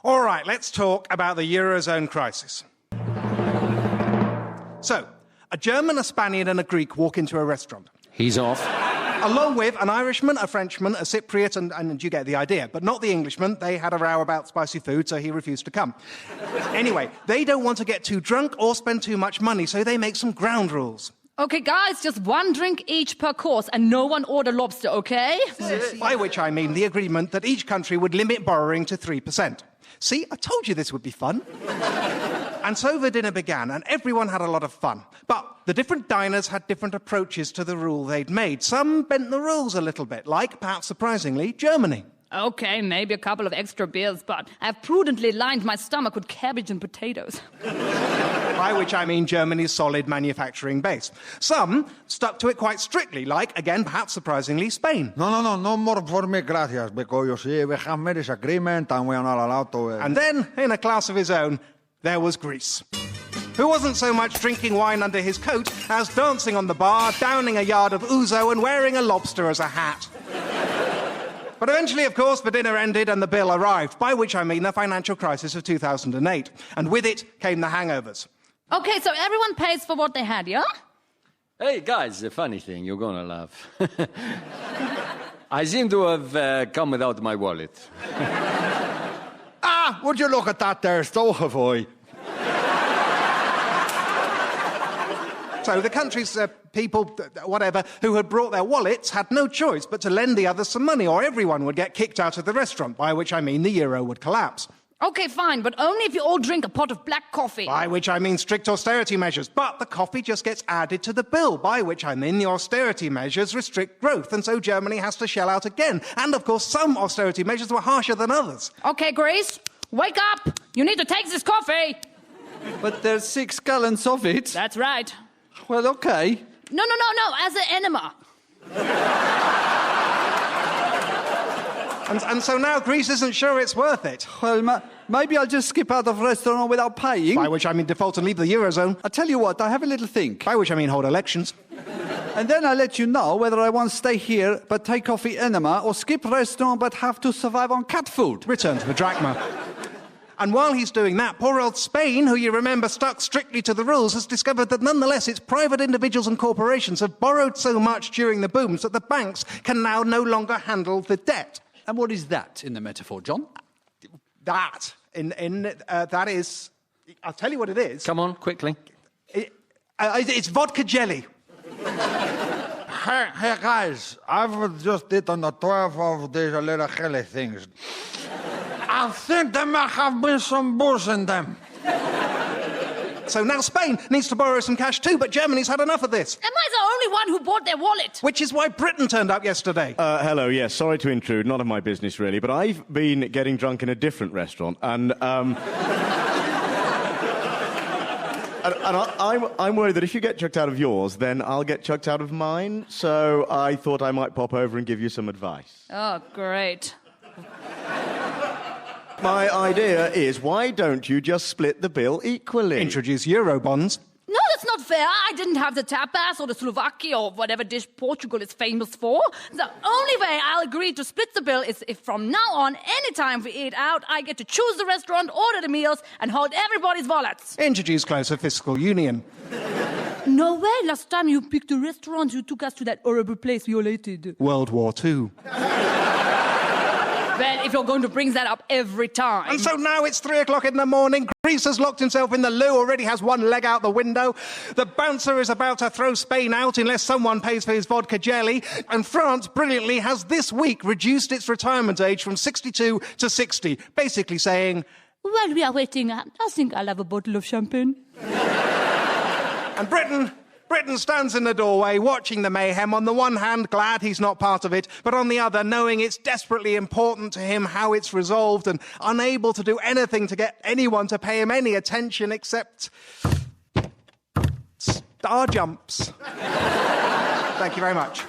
All right, let's talk about the Eurozone crisis. So, a German, a Spaniard and a Greek walk into a restaurant. He's off. Along with an Irishman, a Frenchman, a Cypriot, and you get the idea. But not the Englishman. They had a row about spicy food, so he refused to come. Anyway, they don't want to get too drunk or spend too much money, so they make some ground rules. Okay, guys, just one drink each per course, and no one order lobster, okay? By which I mean the agreement that each country would limit borrowing to 3%. See, I told you this would be fun. And so the dinner began, and everyone had a lot of fun. But the different diners had different approaches to the rule they'd made. Some bent the rules a little bit, like, perhaps surprisingly, Germany. Okay, maybe a couple of extra beers, but I've prudently lined my stomach with cabbage and potatoes. By which I mean Germany's solid manufacturing base. Some stuck to it quite strictly, like, again, perhaps surprisingly, Spain. No more for me, gracias, because you see, we have made this agreement and we are not allowed to... And then, in a class of his own, there was Greece, who wasn't so much drinking wine under his coat as dancing on the bar, downing a yard of ouzo and wearing a lobster as a hat. But eventually, of course, the dinner ended and the bill arrived, by which I mean the financial crisis of 2008. And with it came the hangovers. Okay, so everyone pays for what they had, yeah? Hey, guys, a funny thing, you're gonna laugh. I seem to have come without my wallet. Would you look at that there, Stogevoy? So the country's people, whatever, who had brought their wallets had no choice but to lend the others some money, or everyone would get kicked out of the restaurant, by which I mean the euro would collapse. Okay, fine, but only if you all drink a pot of black coffee. By which I mean strict austerity measures. But the coffee just gets added to the bill, by which I mean the austerity measures restrict growth, and so Germany has to shell out again. And, of course, some austerity measures were harsher than others. Okay, Grace, wake up! You need to take this coffee! But there's 6 gallons of it. That's right. Well, okay. No, as an enema. And so now Greece isn't sure it's worth it. Well, maybe I'll just skip out of restaurant without paying. By which I mean default and leave the Eurozone. I'll tell you what, I have a little think. By which I mean hold elections. And then I'll let you know whether I want to stay here but take coffee enema or skip restaurant but have to survive on cat food. Return to the drachma. And while he's doing that, poor old Spain, who you remember stuck strictly to the rules, has discovered that nonetheless its private individuals and corporations have borrowed so much during the booms that the banks can now no longer handle the debt. And what is that in the metaphor, John? That is... I'll tell you what it is. Come on, quickly. It's vodka jelly. Hey guys, I've just eaten the 12 of these little jelly things. I think there might have been some booze in them. So now Spain needs to borrow some cash too, but Germany's had enough of this. Am I the only one who bought their wallet? Which is why Britain turned up yesterday. Hello, yes, sorry to intrude, not of my business really, but I've been getting drunk in a different restaurant, and I'm worried that if you get chucked out of yours, then I'll get chucked out of mine, so I thought I might pop over and give you some advice. Oh, great. My idea is, why don't you just split the bill equally? Introduce Eurobonds. No, that's not fair. I didn't have the tapas or the Slovakia or whatever dish Portugal is famous for. The only way I'll agree to split the bill is if from now on, anytime we eat out, I get to choose the restaurant, order the meals, and hold everybody's wallets. Introduce closer fiscal union. No way. Last time you picked a restaurant, you took us to that horrible place we all hated. World War II. Well, if you're going to bring that up every time. And so now it's 3 o'clock in the morning. Greece has locked himself in the loo, already has one leg out the window. The bouncer is about to throw Spain out unless someone pays for his vodka jelly. And France, brilliantly, has this week reduced its retirement age from 62 to 60, basically saying, While we are waiting, I think I'll have a bottle of champagne. And Britain stands in the doorway, watching the mayhem, on the one hand glad he's not part of it, but on the other knowing it's desperately important to him how it's resolved and unable to do anything to get anyone to pay him any attention except... star jumps. Thank you very much.